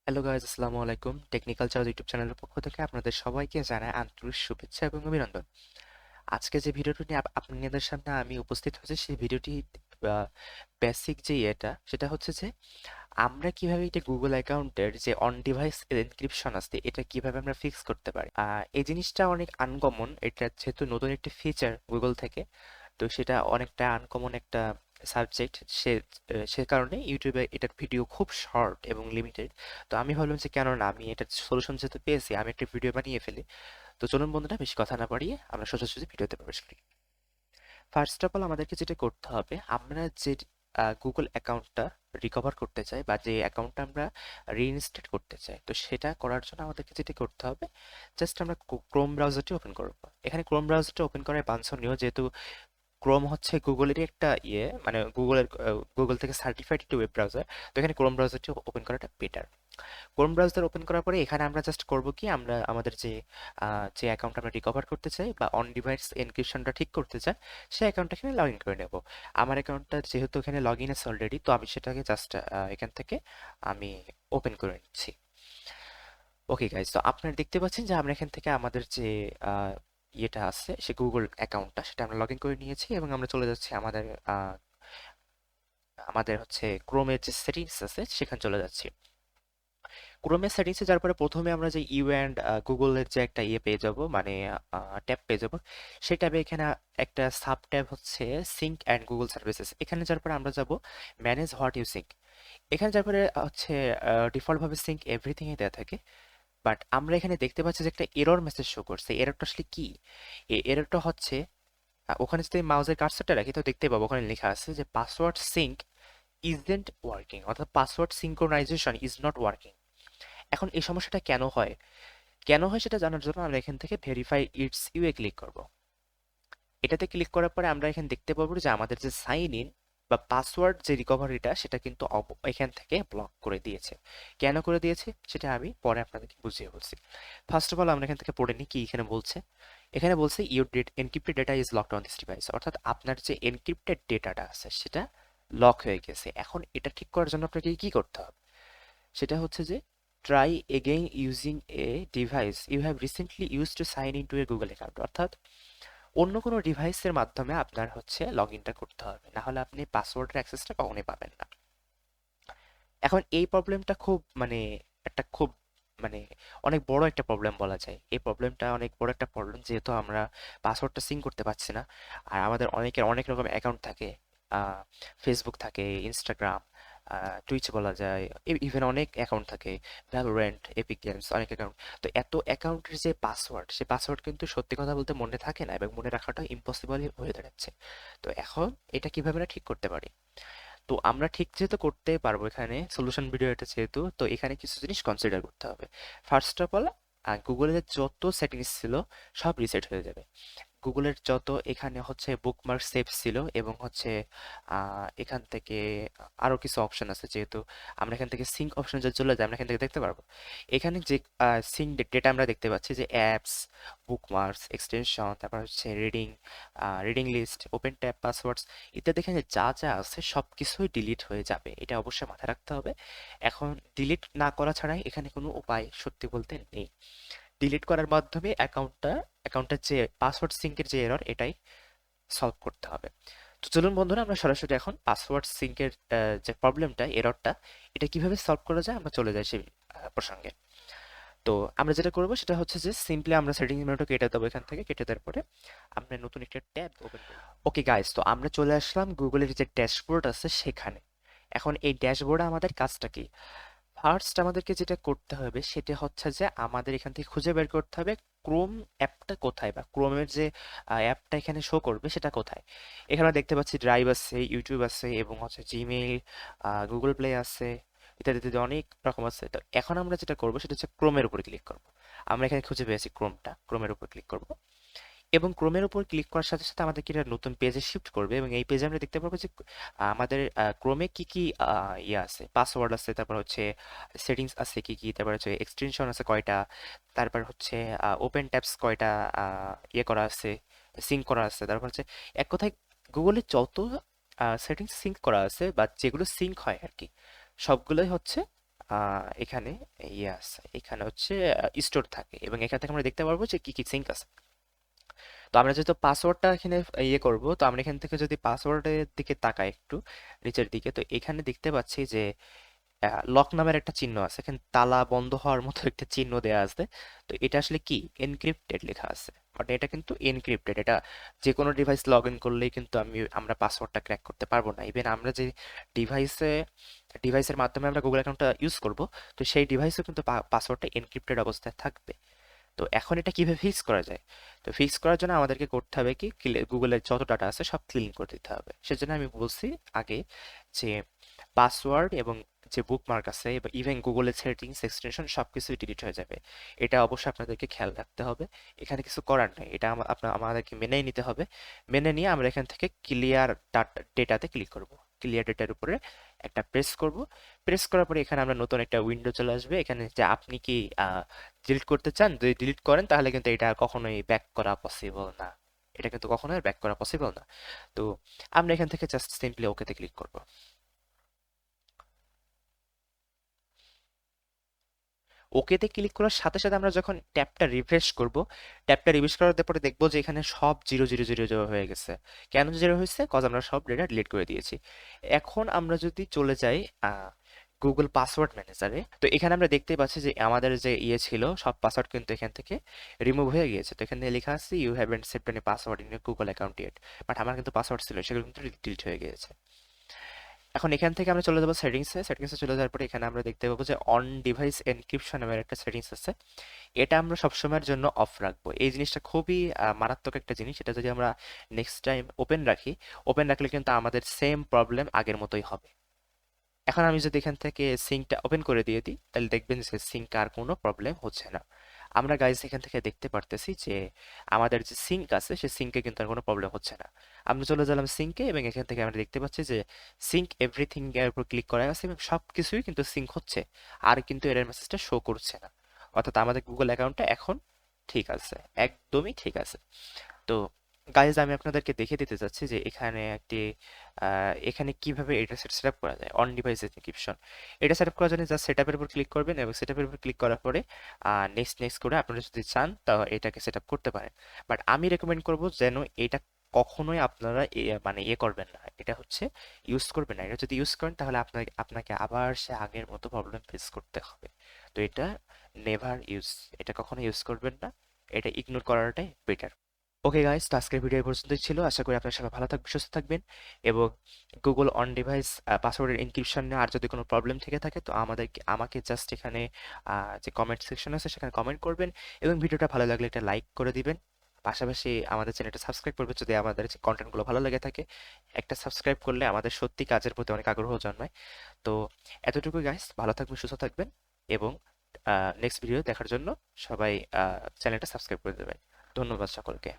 Hello guys, আসসালামু আলাইকুম। Technical charge YouTube চ্যানেলের পক্ষ থেকে আপনাদের সবাইকে জানাই আন্তরিক শুভেচ্ছা এবং অভিনন্দন। আজকে যে ভিডিওটি নিয়ে আপনাদের সামনে আমি উপস্থিত হয়েছি, সেই ভিডিওটি বেসিক যে সেটা হচ্ছে যে আমরা কিভাবে এটা গুগল অ্যাকাউন্টের যে অন ডিভাইস এনক্রিপশন আছে এটা কিভাবে আমরা ফিক্স করতে পারি। এই জিনিসটা অনেক আনকমন, এটা যেহেতু নতুন একটি ফিচার গুগল থেকে, তো সেটা অনেকটা আনকমন একটা সাবজেক্ট। সে কারণে ইউটিউবে এটার ভিডিও খুব শর্ট এবং লিমিটেড। তো আমি ভাবলাম যে কেন না, আমি এটার সলিউশন যেহেতু পেয়েছি, আমি একটা ভিডিও বানিয়ে ফেলি। তো চলুন বন্ধুরা, বেশি কথা না বাড়িয়ে আমরা সোজাসুজি ভিডিওতে প্রবেশ করি। ফার্স্ট অফ অল আমাদেরকে যেটা করতে হবে, আমরা যে গুগল অ্যাকাউন্টটা রিকভার করতে চাই বা যে অ্যাকাউন্টটা আমরা রিইনস্টেট করতে চাই, তো সেটা করার জন্য আমাদেরকে যেটা করতে হবে, জাস্ট আমরা ক্রোম ব্রাউজারটি ওপেন করব। এখানে ক্রোম ব্রাউজারটা ওপেন করার বাঞ্ছনীয়, যেহেতু ক্রোম হচ্ছে গুগলেরই একটা মানে গুগল থেকে সার্টিফাইড একটি ওয়েব ব্রাউজার। তো এখানে ক্রোম ব্রাউজারটি ওপেন করাটা বেটার। ক্রোম ব্রাউজার ওপেন করার পরে এখানে আমরা জাস্ট করব কি, আমরা আমাদের যে অ্যাকাউন্ট আমরা রিকভার করতে চাই বা অন ডিভাইস এনক্রিপশনটা ঠিক করতে চাই, সেই অ্যাকাউন্টটা এখানে লগ ইন করে নেব। আমার অ্যাকাউন্টটা যেহেতু এখানে লগ ইন আছে অলরেডি, তো আমি সেটাকে জাস্ট এখান থেকে আমি ওপেন করে নিচ্ছি। ওকে গাইজ, তো আপনারা দেখতে পাচ্ছেন যে আমরা এখান থেকে আমাদের যে আহ, আছে, সে গুগল অ্যাকাউন্টটা সেটা আমরা লগ ইন করে নিয়েছি এবং আমরা চলে যাচ্ছি আমাদের আমাদের হচ্ছে ক্রোমের যে সেটিংস আছে সেখানে চলে যাচ্ছি। ক্রোমের সেটিংসে যাওয়ার পরে প্রথমে আমরা যে ইউ অ্যান্ড গুগলের যে একটা পেয়ে যাব, মানে ট্যাব পেয়ে যাব। সেই ট্যাবে এখানে একটা সাব ট্যাব হচ্ছে সিঙ্ক অ্যান্ড গুগল সার্ভিসেস। এখানে যাওয়ার পরে আমরা যাব ম্যানেজ হোয়াট ইউ সিঙ্ক। এখানে যাওয়ার পরে হচ্ছে ডিফল্ট ভাবে সিঙ্ক এভরিথিং এ দেওয়া থাকে। বাট আমরা এখানে দেখতে পাচ্ছি যে একটা এরর মেসেজ শো করছে। এররটা আসলে কি? এই এররটা হচ্ছে, ওখানে যদি মাউসের কার্সারটা রাখি তো দেখতে পাবো ওখানে লেখা আছে যে পাসওয়ার্ড সিঙ্ক ইজন্ট ওয়ার্কিং, অর্থাৎ password synchronisation is not working. এখন এই সমস্যাটা কেন হয়, সেটা জানার জন্য আমরা এখান থেকে ভেরিফাই ইটস ইউ এ ক্লিক করব। এটাতে ক্লিক করার পরে আমরা এখানে দেখতে পাবো যে আমাদের যে সাইন ইন বা পাসওয়ার্ড যে রিকভারিটা, সেটা কিন্তু এখান থেকে ব্লক করে দিয়েছে। কেন করে দিয়েছে সেটা আমি পরে আপনাদেরকে বুঝিয়ে বলছি। ফার্স্ট অফ অল আমরা এখান থেকে পড়ে নিই কি এখানে বলছে। এখানে বলছে your encrypted data is locked on this device, অর্থাৎ আপনার যে এনক্রিপ্টেড ডেটাটা আছে সেটা লক হয়ে গেছে। এখন এটা ঠিক করার জন্য আপনাকে কি করতে হবে, সেটা হচ্ছে যে try again using a device you have recently use to sign in to a Google account, অর্থাৎ অন্য কোনো ডিভাইসের মাধ্যমে আপনার হচ্ছে লগ ইনটা করতে হবে, না হলে আপনি পাসওয়ার্ডের অ্যাক্সেসটা কখনোই পাবেন না। এখন এই প্রবলেমটা খুব মানে একটা খুব মানে অনেক বড় একটা প্রবলেম বলা যায়। এই প্রবলেমটা অনেক বড় একটা প্রবলেম, যেহেতু আমরা পাসওয়ার্ডটা সিঙ্ক করতে পারছি না। আর আমাদের অনেকের অনেক রকম অ্যাকাউন্ট থাকে, ফেসবুক থাকে, ইনস্টাগ্রাম, টুইচ বলা যায়, ইভেন অনেক অ্যাকাউন্ট থাকে, ভ্যালোরেন্ট, এপিক গেমস, অনেক অ্যাকাউন্ট। তো এত অ্যাকাউন্টের যে পাসওয়ার্ড, সে পাসওয়ার্ড কিন্তু সত্যি কথা বলতে মনে থাকে না এবং মনে রাখাটা ইম্পসিবল হয়ে দাঁড়াচ্ছে। তো এখন এটা কিভাবে আমরা ঠিক করতে পারি? তো আমরা ঠিক যেহেতু করতে পারবো, এখানে সলিউশন ভিডিও এটা যেহেতু, তো এখানে কিছু জিনিস কনসিডার করতে হবে। ফার্স্ট অফ অল, গুগলের যত সেটিংস ছিল সব রিসেট হয়ে যাবে। গুগলের যত এখানে হচ্ছে বুকমার্ক সেভ ছিল এবং হচ্ছে এখান থেকে আরো কিছু অপশন আছে, যেহেতু আমরা এখান থেকে সিঙ্ক অপশন যে চলে যায় আমরা এখান থেকে দেখতে পারবো। এখানে যে সিঙ্ক ডেটা আমরা দেখতে পাচ্ছি যে অ্যাপস, বুকমার্কস, এক্সটেনশন, তারপর হচ্ছে reading list, open tab, passwords ইত্যাদি, এখানে যা যা আছে সব কিছুই ডিলিট হয়ে যাবে, এটা অবশ্যই মাথায় রাখতে হবে। এখন ডিলিট না করা ছাড়াই এখানে কোনো উপায় সত্যি বলতে নেই। ডিলিট করার মাধ্যমে অ্যাকাউন্টের যে পাসওয়ার্ড সিঙ্কের যে এরর, এটাই সলভ করতে হবে। তো চলুন বন্ধুরা, আমরা সরাসরি এখন পাসওয়ার্ড সিঙ্কের যে প্রবলেমটা, এররটা, এটা কিভাবে সলভ করা যায় আমরা চলে যাই সেই প্রসঙ্গে। তো আমরা যেটা করবো সেটা হচ্ছে যে সিম্পলি আমরা সেটিংস মেনুটা কেটে দেবো। এখান থেকে কেটে দেওয়ার পরে আমরা নতুন একটা ট্যাব ওপেন করব। ওকে গাইস, তো আমরা চলে আসলাম গুগলের যে ড্যাশবোর্ড আছে সেখানে। এখন এই ড্যাশবোর্ডে আমাদের কাজটা কি? ফার্স্ট আমাদেরকে যেটা করতে হবে সেটা হচ্ছে যে আমাদের এখান থেকে খুঁজে বের করতে হবে ক্রোম অ্যাপটা কোথায়, বা ক্রোমের যে অ্যাপটা এখানে শো করবে সেটা কোথায়। এখানে দেখতে পাচ্ছি ড্রাইভ আছে, ইউটিউব আছে এবং হচ্ছে জিমেইল, গুগল প্লে আছে, ইত্যাদি ইত্যাদি অনেক রকম আছে। তো এখন আমরা যেটা করবো সেটা হচ্ছে ক্রোমের উপর ক্লিক করব। আমরা এখানে খুঁজে পেয়েছি ক্রোমটা, ক্রোমের উপর ক্লিক করব এবং ক্রোমের উপর ক্লিক করার সাথে সাথে আমাদেরকে এটা নতুন পেজে শিফট করবে এবং এই পেজে আমরা দেখতে পাবো যে আমাদের ক্রোমে কি কি আছে, পাসওয়ার্ড আছে, তারপর হচ্ছে সেটিংস আছে কি কি, তারপর হচ্ছে এক্সটেনশন আছে কয়টা, তারপর হচ্ছে ওপেন ট্যাবস কয়টা করা আছে, সিঙ্ক করা আছে, তারপর হচ্ছে এক কথায় গুগলে যত সেটিংস সিঙ্ক করা আছে বা যেগুলো সিঙ্ক হয় আর কি, সবগুলোই হচ্ছে এখানে ইয়াস এখানে হচ্ছে স্টোর থাকে এবং এখান থেকে আমরা দেখতে পারবো যে কি কি সিঙ্ক আছে। তো আমরা যেহেতু পাসওয়ার্ডটা এখানে ইয়ে করব, তো আমরা এখান থেকে যদি পাসওয়ার্ডের দিকে তাকাই একটু নিচের দিকে, তো এখানে দেখতে পাচ্ছি যে লক নামের একটা চিহ্ন আছে, এখানে তালা বন্ধ হওয়ার মতো একটা চিহ্ন দেয়া আছে। তো এটা আসলে কি এনক্রিপ্টেড লেখা আছে, মানে এটা কিন্তু এনক্রিপ্টেড। এটা যে কোনো ডিভাইস লগ ইন করলেই কিন্তু আমরা পাসওয়ার্ডটা ক্র্যাক করতে পারবো না। ইভেন আমরা যে ডিভাইসে ডিভাইসের মাধ্যমে আমরা গুগল অ্যাকাউন্টটা ইউজ করব, তো সেই ডিভাইসেও কিন্তু পাসওয়ার্ডটা এনক্রিপ্টেড অবস্থায় থাকবে। তো এখন এটা কিভাবে ফিক্স করা যায়? তো ফিক্স করার জন্য আমাদেরকে করতে হবে কি, গুগলের যত ডাটা আছে সব ক্লিন করে দিতে হবে। সেজন্য আমি বলছি আগে যে পাসওয়ার্ড এবং যে বুকমার্ক আছে এবং ইভেন গুগলের সেটিংস এক্সটেনশন সবকিছুই ডিলিট হয়ে যাবে। এটা অবশ্যই আপনাদেরকে খেয়াল রাখতে হবে। এখানে কিছু করার নেই, এটা আমাদেরকে মেনেই নিতে হবে। মেনে নিয়ে আমরা এখান থেকে ক্লিয়ার ডেটাতে ক্লিক করব। ক্লিয়ার ডেটার উপরে একটা প্রেস করব। প্রেস করার পরে এখানে আমরা নতুন একটা উইন্ডো চলে আসবে, এখানে যে আপনি কি ডিলিট করতে চান, যদি ডিলিট করেন তাহলে কিন্তু এটা কখনোই ব্যাক করা পসিবল না। এটা কিন্তু কখনোই ব্যাক করা পসিবল না। তো আমরা এখান থেকে জাস্ট সিম্পলি ওকেতে ক্লিক করব। ওকেতে ক্লিক করার সাথে সাথে আমরা যখন ট্যাবটা রিফ্রেশ করব, ট্যাবটা রিফ্রেশ করার পরে দেখবো যে এখানে সব জিরো জিরো জিরো জিরো হয়ে গেছে। কেন জিরো হয়েছে? কজ আমরা সব ডেটা ডিলিট করে দিয়েছি। এখন আমরা যদি চলে যাই গুগল পাসওয়ার্ড ম্যানেজারে, তো এখানে আমরা দেখতে পাচ্ছি যে আমাদের যে ইয়ে ছিল সব পাসওয়ার্ড কিন্তু এখান থেকে রিমুভ হয়ে গিয়েছে। তো এখানে লেখা আছে you haven't saved any password in your Google account yet, but আমার কিন্তু পাসওয়ার্ড ছিল সেগুলো কিন্তু ডিলিট হয়ে গিয়েছে। এখন এখান থেকে আমরা চলে যাবো সেটিংসে। সেটিংসে চলে যাওয়ার পরে এখানে আমরা দেখতে পাবো যে অন ডিভাইস এনক্রিপশন নামের একটা সেটিংস আছে। এটা আমরা সবসময়ের জন্য অফ রাখবো। এই জিনিসটা খুবই মারাত্মক একটা জিনিস। এটা যদি আমরা নেক্সট টাইম ওপেন রাখি, ওপেন রাখলে কিন্তু আমাদের সেম প্রবলেম আগের মতোই হবে। এখন আমি যদি এখান থেকে সিঙ্কটা ওপেন করে দিয়ে দিই, তাহলে দেখবেন যে সিঙ্ক আর কোনো প্রবলেম হচ্ছে না। আমরা গাইজ এখান থেকে দেখতে পারতেছি যে আমাদের যে সিঙ্ক আছে সে সিঙ্কে কিন্তু আর কোনো প্রবলেম হচ্ছে না। আমরা চলে গেলাম সিঙ্কে এবং এখান থেকে আমরা দেখতে পাচ্ছি যে সিঙ্ক এভরিথিং এর উপর ক্লিক করা আছে এবং সব কিছুই কিন্তু সিঙ্ক হচ্ছে। আর কিন্তু এরর মেসেজটা শো করছে না। অর্থাৎ আমাদের গুগল অ্যাকাউন্টটা এখন ঠিক আছে, একদমই ঠিক আছে। তো গাইজ আমি আপনাদেরকে দেখে দিতে চাচ্ছি যে এখানে কিভাবে এটা সেট আপ করা যায় অন ডিভাইস এনক্রিপশন। এটা সেট আপ করার জন্য জাস্ট সেট আপের উপর ক্লিক করবেন এবং সেট আপের উপর ক্লিক করার পরে নেক্সট নেক্সট করে আপনারা যদি চান তা এটাকে সেট আপ করতে পারেন। বাট আমি রেকমেন্ড করব যেন এটা কখনোই আপনারা মানে ইয়ে করবেন না, এটা হচ্ছে ইউজ করবেন না। এটা যদি ইউজ করেন তাহলে আপনাকে আবার সে আগের মতো প্রবলেম ফেস করতে হবে। তো এটা নেভার ইউজ, এটা কখনো ইউজ করবেন না, এটা ইগনোর করাটাই বেটার। ওকে গাইস, তো আজকের ভিডিও এই পর্যন্তই ছিল। আশা করি আপনারা সবাই ভালো থাকবেন, সুস্থ থাকবেন এবং গুগল অন ডিভাইস পাসওয়ার্ডের এনক্রিপশন নিয়ে আর যদি কোনো প্রবলেম থেকে থাকে তো আমাকে জাস্ট এখানে যে কমেন্ট সেকশন আছে সেখানে কমেন্ট করবেন এবং ভিডিওটা ভালো লাগলে একটা লাইক করে দিবেন। পাশাপাশি আমাদের চ্যানেলটা সাবস্ক্রাইব করবেন যদি আমাদের যে কন্টেন্টগুলো ভালো লেগে থাকে। একটা সাবস্ক্রাইব করলে আমাদের সত্যি কাজের প্রতি অনেক আগ্রহ জন্মায়। তো এতটুকুই গাইস, ভালো থাকবেন, সুস্থ থাকবেন এবং নেক্সট ভিডিও দেখার জন্য সবাই চ্যানেলটা সাবস্ক্রাইব করে দেবেন। ধন্যবাদ সকলকে।